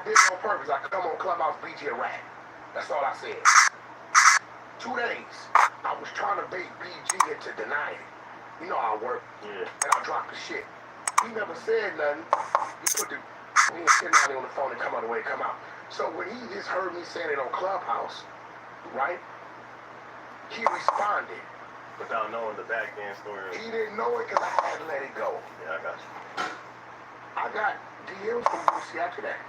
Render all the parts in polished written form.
did it on purpose. I come on Clubhouse BG a rat. That's all I said. 2 days. I was trying to bait BG into denying it. You know how I work. Yeah. And I dropped the shit. He never said nothing. He put the me and shit on the phone and come out the way it come out. So when he just heard me saying it on Clubhouse, right? He responded. Without knowing the back end story. He didn't know it because I had to let it go. Yeah, I got you. I got DMs from Boosie after that.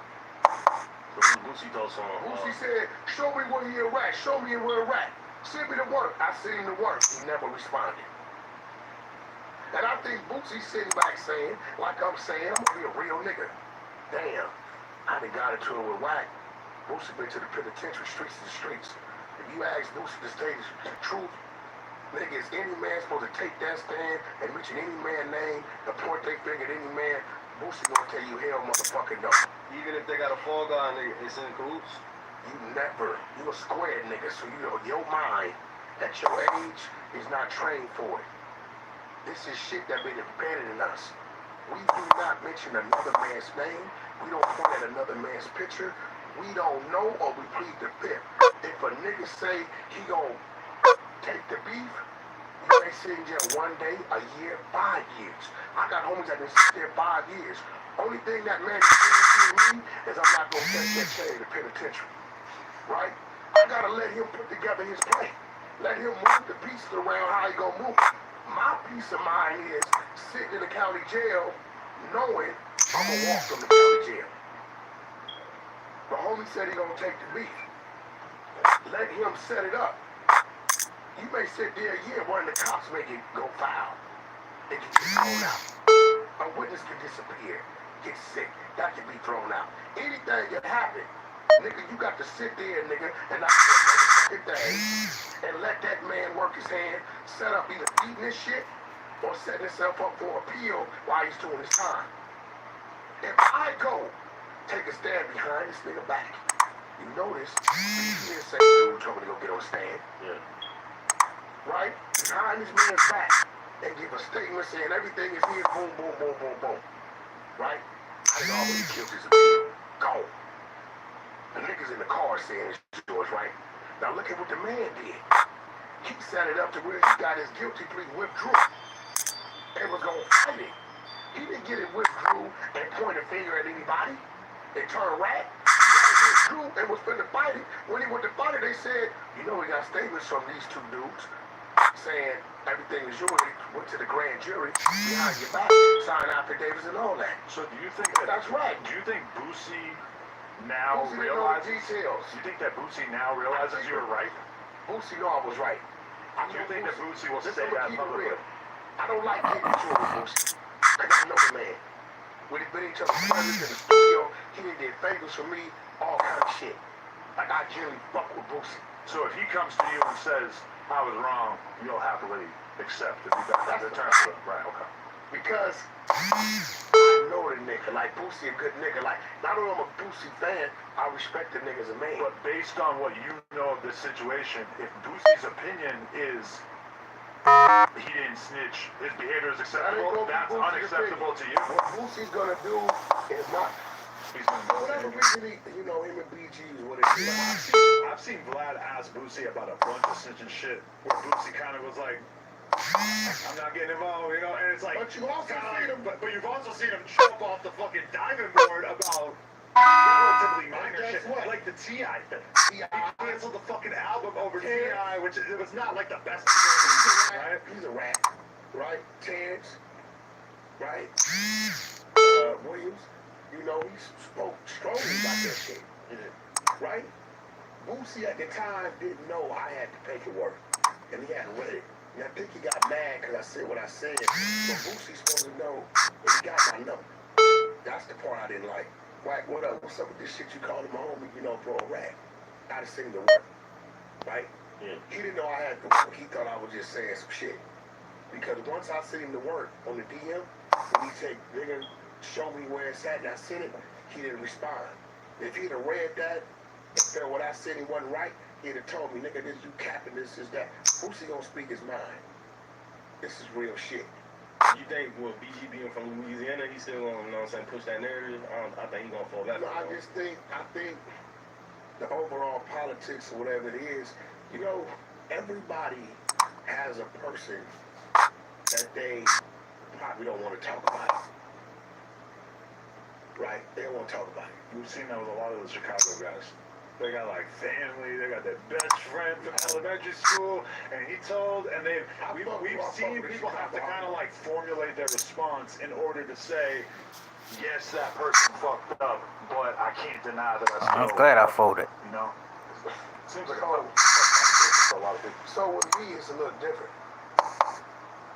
So Boosie told someone. Boosie said, show me where he a rat. Show me where a rat. Send me the work. I sent him the work. He never responded. And I think Boosie's sitting back saying, like I'm saying, I'm gonna be a real nigga. Damn, I done got into it with Wack. Boosie been to the penitentiary, streets to the streets. If you ask Boosie to state the truth, nigga, is any man supposed to take that stand and mention any man's name and point their finger at any man? Boosie gonna tell you hell motherfucking no. Even if they got a fall guy, nigga, it's in cahoots. You a square nigga, so you know your mind at your age is not trained for it. This is shit that been embedded in us. We do not mention another man's name. We don't point at another man's picture. We don't know or we plead the fifth. If a nigga say he gon' take the beef, you may sit in jail 1 day, a year, 5 years. I got homies that been sit there 5 years. Only thing that man is guaranteeing me is I'm not gonna catch that chain in the penitentiary. Right? I gotta let him put together his plan. Let him move the pieces around how he gonna move it. My peace of mind is sitting in the county jail knowing I'm gonna walk from the county jail. The homie said he gonna take the beef. Let him set it up. You may sit there a year, one of the cops make it go foul. It can get thrown out. A witness can disappear, get sick, that can be thrown out. Anything can happen. Nigga, you got to sit there, nigga, and not do a motherfucking thing and let that man work his hand, set up either eating this shit or setting himself up for appeal while he's doing his time. If I go take a stand behind this nigga back, you notice, he didn't say dude told me to go get on the stand. Yeah. Right? Behind this man's back and give a statement saying everything is here, boom, boom, boom, boom, boom. Right? I didn't already killed his appeal. Go. The niggas in the car saying it's yours, right? Now look at what the man did. He set it up to where he got his guilty plea withdrew and was gonna fight it. He didn't get it withdrew and point a finger at anybody and turn rat. He got it withdrew and was finna fight it. When he went to fight it, they said, you know, we got statements from these two dudes saying everything is yours. They went to the grand jury behind your back, signed affidavits and all that. So do you think That's right. Do you think Boosie now Boosie realizes details. Do you think that Boosie now realizes you were right? Boosie know I was right. Do you think that Boosie will say that publicly? I don't like getting into it with Boosie. Because I know the man. We've been each other's friends in the studio. He did favors for me, all kind of shit. Like I generally fuck with Boosie. So if he comes to you and says, I was wrong, you'll happily accept if he does the terms of it. Right, okay. Because I know the nigga. Like Boosie a good nigga. Like not only I'm a Boosie fan, I respect the nigga as a man. But based on what you know of this situation, if Boosie's opinion is he didn't snitch, his behavior is acceptable, that's unacceptable to you? What Boosie's gonna do is not. He's gonna For whatever reason, you know, him and BG is what it is. I've seen Vlad ask Boosie about a bunch of snitching shit where Boosie kind of was like, I'm not getting involved, you know, and it's like, But you also seen him. but you've also seen him jump off the fucking diving board about relatively minor shit, like the T.I. thing. He canceled the fucking album over T.I., which it was not like the best thing, right? He's a rat, right? Terrence, right? Williams, you know, he spoke strongly about that shit, right? Boosie at the time didn't know I had the paperwork, and he hadn't read it. And I think he got mad because I said what I said. But Boosie's supposed to know that he got my number. That's the part I didn't like. Wack, what up? What's up with this shit you called him a homie, you know, bro, a rat? I just seen the work, right? Yeah. He didn't know I had the work. He thought I was just saying some shit. Because once I seen him the work on the DM, when he said, nigga, show me where it's at, and I sent it, he didn't respond. If he'd have read that and felt what I said he wasn't right, he'd have told me, nigga, this you capping, this is that. Boosie gonna speak his mind. This is real shit. You think with BG being from Louisiana, he's still gonna, you know what I'm saying, push that narrative? I think he's gonna fall back. No, I think the overall politics or whatever it is, you know, everybody has a person that they probably don't want to talk about. Right? They don't want to talk about it. We've seen that with a lot of the Chicago guys. They got like family, they got their best friend from elementary school, and we've seen people have to kind of like formulate their response in order to say, yes, that person fucked up, but I can't deny that I still. I'm glad I folded. You know? It seems like for a lot of people. So with me, it's a little different.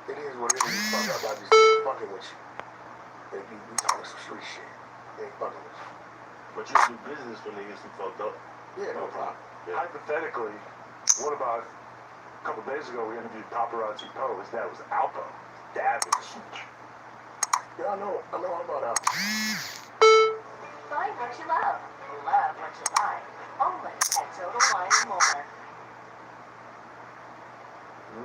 It is what it is. You fuck up, I just fucking with you. And we talking some street shit. They ain't fucking with you. But you do business with niggas who fucked up. Yeah, no problem. Yeah. Hypothetically, what about a couple days ago we interviewed Paparazzi Poe? His dad was Alpo. His dad was a snitch. Yeah, I know about that. Find what you love what you find. Only at Total Wine and More.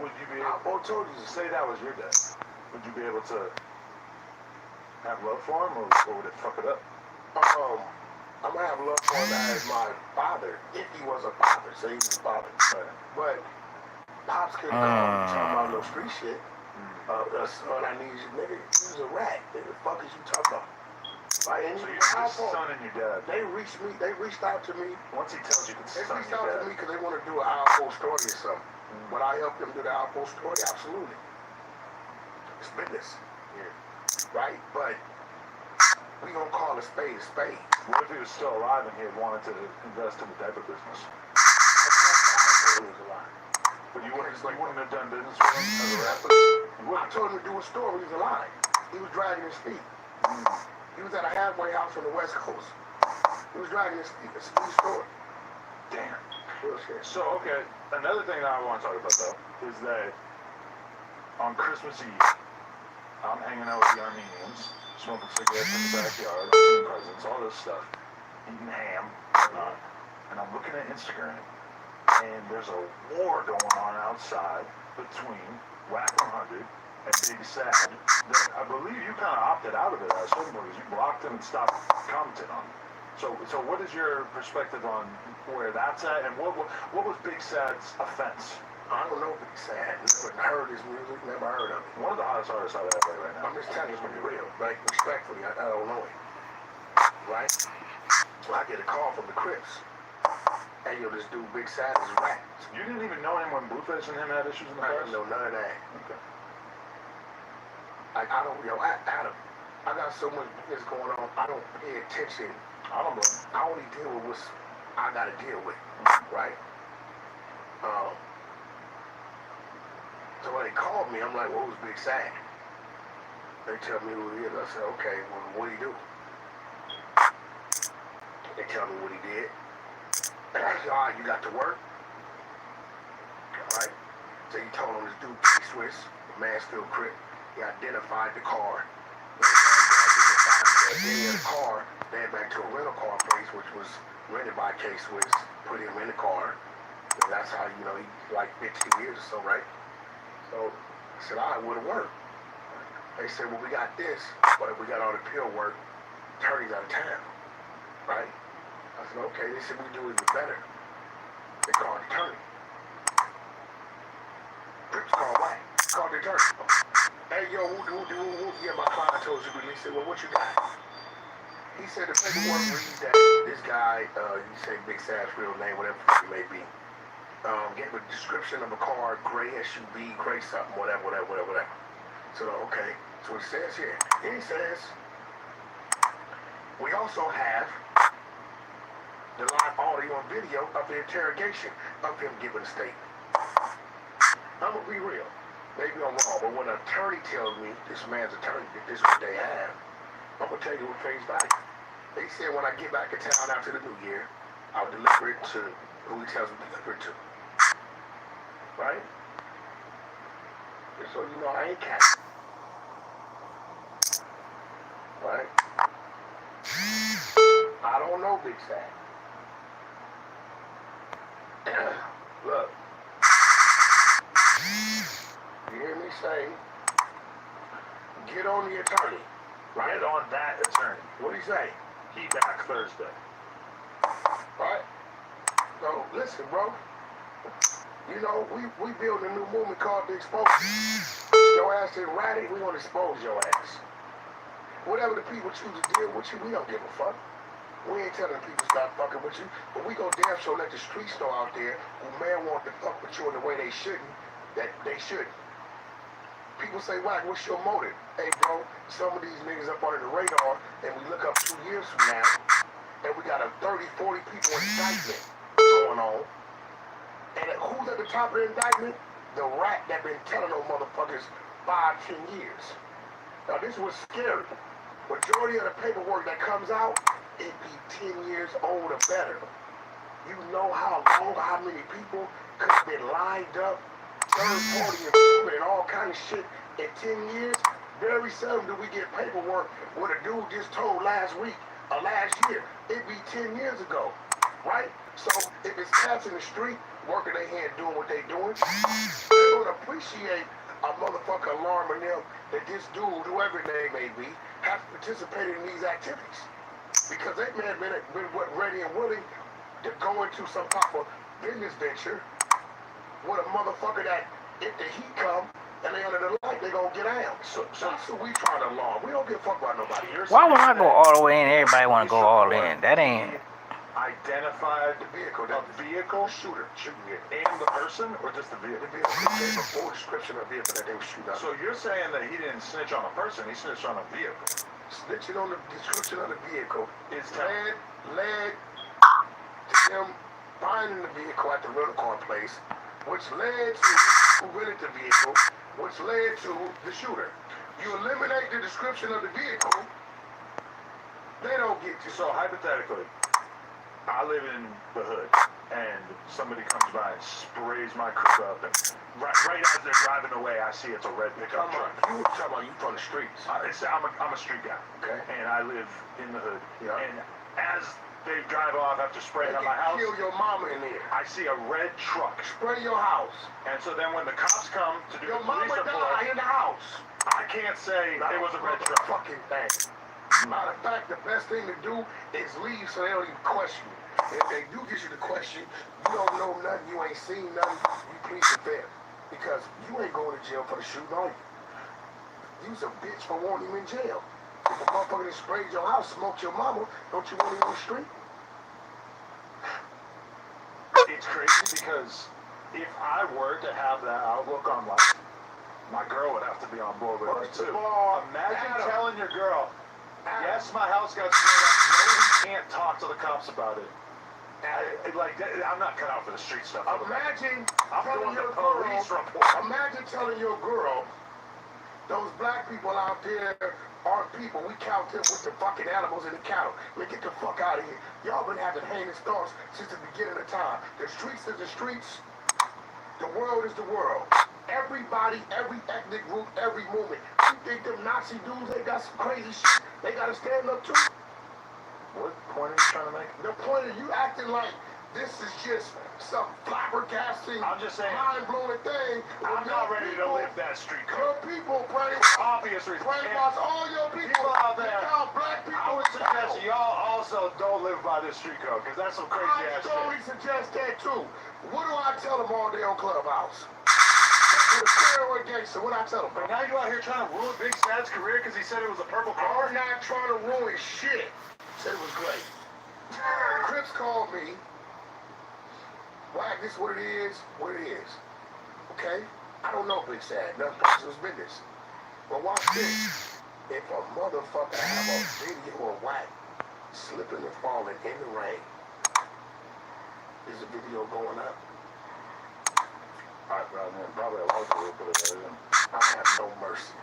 Would you be able to say that was your dad? Would you be able to have love for him, or would it fuck it up? I'm gonna have love for him as my father, if he was a father. Say he was a father. But Pops couldn't talk about no street shit. Son, I need you, nigga. You was a rat. Nigga, the fuck is you talking about? Right? And So your son and your dad. They reached out to me. Once he tells you it's They son reached and out your to dad. me because they want to do an Alpo story or something. Would I help them do the Alpo story? Absolutely. It's business. Yeah. Right? But we gonna call a spade a spade. What if he was still alive and he had wanted to invest in the diaper business? I told him he was alive. But you wouldn't have done business with him as a rapper? I told him to do a story. He was alive. He was dragging his feet. He was at a halfway house on the West Coast. He was dragging his feet. It's a true story. Damn. Real shit. So, okay, another thing that I want to talk about, though, is that on Christmas Eve, I'm hanging out with the Armenians, smoking cigarettes in the backyard, opening presents, all this stuff, eating ham, whatnot, and I'm looking at Instagram, and there's a war going on outside between Whack 100 and Big Sad that I believe you kind of opted out of it at certain point because you blocked him and stopped commenting on it. So what is your perspective on where that's at, and what was Big Sad's offense? I don't know Big Sad. Never heard his music. Never heard of it. One of the hottest artists out of LA right now. I'm just telling you to be real. Like, respectfully, I don't know it. Right? So I get a call from the Crips. Hey, yo, this dude Big Sad is rap. You didn't even know him when Blueface and him had issues in the I past? didn't know none of that. Okay. Like, I don't, Adam, I got so much business going on, I don't pay attention. I don't know. I only deal with what I gotta deal with, right? So when they called me, I'm like, what was Big Sad? They tell me who he is. I said, okay, well, what did he do? They tell me what he did. And I said, all right, you got to work? All right? So he told him this dude, K-Swiss, Mansfield Crip, he identified the car. Then he had a car, they had back to a rental car place, which was rented by K-Swiss, put him in the car. And that's how, you know, he like 15 years or so, right? So I said, all right, what'll work? They said, well, we got this, but if we got all the pill work, attorney's out of town, right? I said, okay. They said, we do even better. They called the attorney. Crips called White. Called the attorney. Hey, yo, who? Yeah, my client told you, he said, well, what you got? He said, the paperwork reads that this guy, you say Big Sad's real name, whatever it may be, gave a description of a car, gray SUV, gray something, whatever. So, okay. So it says here. He says, we also have the live audio and video of the interrogation of him giving a statement. I'm gonna be real. Maybe I'm wrong, but when an attorney tells me, this man's attorney, that this is what they have, I'm gonna tell you with face value. They said when I get back in town after the new year, I'll deliver it to who he tells me to deliver it to. Right? And so you know I ain't catching. Right? I don't know Big Sad. Look. You hear me say, Get on the attorney. Right? Get on that attorney. What do you say? He back Thursday. Right? So, listen, bro. You know, we build a new movement called The Exposure. Your ass is ratty, we want to expose your ass. Whatever the people choose to deal with you, we don't give a fuck. We ain't telling people stop fucking with you, but we go damn sure let the streets know out there who may want to fuck with you in the way they shouldn't, that they shouldn't. People say, Wack, what's your motive? Hey, bro, some of these niggas up under the radar, and we look up 2 years from now, and we got a 30, 40 people indictment going on. And who's at the top of the indictment? The rat that been telling those motherfuckers 5, 10 years. Now, this was scary. Majority of the paperwork that comes out, it be 10 years old or better. You know how long, how many people could have been lined up, third-party informant and all kind of shit in 10 years? Very seldom do we get paperwork what a dude just told last week or last year. It be 10 years ago, right? So if it's cats in the street working their hand doing what they doing, they don't appreciate a motherfucker alarming them that this dude, whoever his name may be, has participated in these activities. Because they may have been ready and willing to go into some type of business venture with a motherfucker that if the heat come and they under the light, they gonna get out. So that's what we trying to alarm. We don't give a fuck about nobody. Why would I go all the way in? Everybody want to go all in. That ain't. Identified The vehicle, a vehicle shooter shooting it. and the person, or just the vehicle? The vehicle gave a full description of the vehicle that they were shooting up. So you're saying that he didn't snitch on a person, he snitched on a vehicle. Snitching on the description of the vehicle Is led to them finding the vehicle at the rental car place, which led to who rented the vehicle, which led to the shooter. You eliminate the description of the vehicle, they don't get you. So hypothetically, I live in the hood, and somebody comes by and sprays my car up, and right as they're driving away, I see it's a red pickup truck. You talking about you from the streets. I'm a street guy, Okay. and I live in the hood. Yeah. And as they drive off after spraying They up my can house, kill your mama in there. I see a red truck. Spray your house. And so then when the cops come to do Your the mama police report, died in the house. I can't say it was a red truck. Fucking thing. Matter of fact, the best thing to do is leave so they don't even question you. If they do get you the question, you don't know nothing, you ain't seen nothing, you plead the fifth. Because you ain't going to jail for the shooting, are you? You's a bitch for wanting him in jail. If a motherfucker that sprayed your house, smoked your mama, don't you want him on the street? It's crazy because if I were to have that outlook on life, my girl would have to be on board with it First too. of all, Imagine Adam, telling your girl, Adam, yes, my house got sprayed up, no, we can't talk to the cops about it. I'm not cut out for the street stuff. Imagine I'm telling doing your the police girl, report. imagine telling your girl, those black people out there aren't people. We count them with the fucking animals and the cattle. Man, get the fuck out of here. Y'all been having heinous thoughts since the beginning of time. The streets is the streets. The world is the world. Everybody, every ethnic group, every movement. You think them Nazi dudes, they got some crazy shit they gotta stand up to? What point are you trying to make? The point is you acting like this is just some flabbergasting, I'm just saying, mind-blowing thing. I'm not ready to live that street Your code. people Obvious reason. brainwash all your people. People out there, Now black people I would suggest y'all also don't live by this street code, because that's some crazy I ass strongly shit. suggest that too. What do I tell them all day on Clubhouse? For the steroid gangster, what I tell them? But now you out here trying to ruin Big Sad's career because he said it was a purple car? I'm not trying to ruin shit. Said it was great. Crips called me. Wack, this what it is, okay? I don't know, Big Sad. Nothing personal business. But watch this. If a motherfucker have a video of Wack slipping and falling in the rain, is the video going up? Alright, bro, man, probably a lot of put it there. I have no mercy.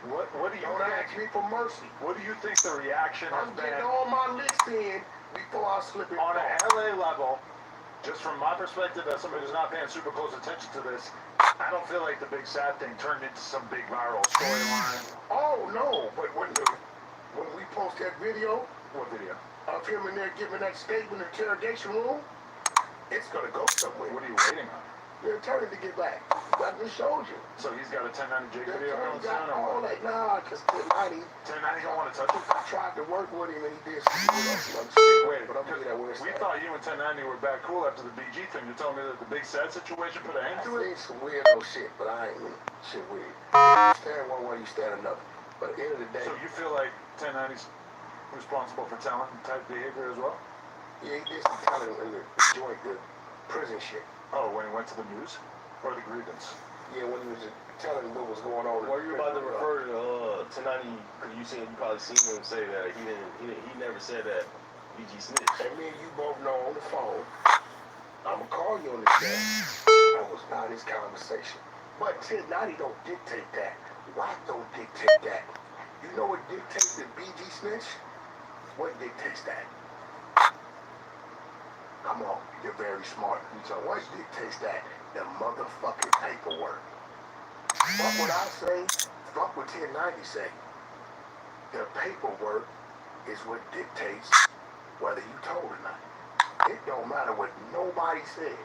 What do you Don't think? ask me for mercy. What do you think the reaction has I'm been getting all my licks in before I slip and on fall. an LA level? Just from my perspective, as somebody who's not paying super close attention to this, I don't feel like the Big Sad thing turned into some big viral storyline. Oh no, but when we post that video What video? of him in there giving that statement in the interrogation room, it's gonna go somewhere. What are you waiting on? The attorney to get back. I just showed you. So he's got a 1090J The video attorney going got on all or that. Nah, because 1090, 1090 don't want to touch it? I tried to work with him and he did some shit. Wait, but I'm gonna get that where it's we at. thought you and 1090 were back cool after the BG thing. You're telling me that the Big Sad situation put an end I to it? seen some weirdo shit, but I ain't shit weird. You stand one way, you stand another. But at the end of the day, So you feel like 1090's responsible for talent type behavior as well? yeah, he did some telling in the joint, the prison shit. Oh, when he went to the news? Or the grievance? Yeah, when he was telling what was going on. Well, you're about to refer to 1090, because you probably seen him say that he never said that BG snitched. And me and you both know on the phone, I'm gonna call you on the chat. That was not his conversation. But 1090 don't dictate that. Rock don't dictate that. You know what dictates the BG snitch? What dictates that? Come on, you're very smart. So what dictates that? The motherfucking paperwork. Fuck what I say, fuck what 1090 say. The paperwork is what dictates whether you told or not. It don't matter what nobody says.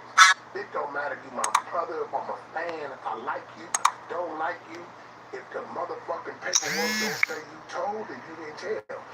It don't matter if you my brother, if I'm a fan, if I like you, don't like you. If the motherfucking paperwork don't say you told and you didn't tell,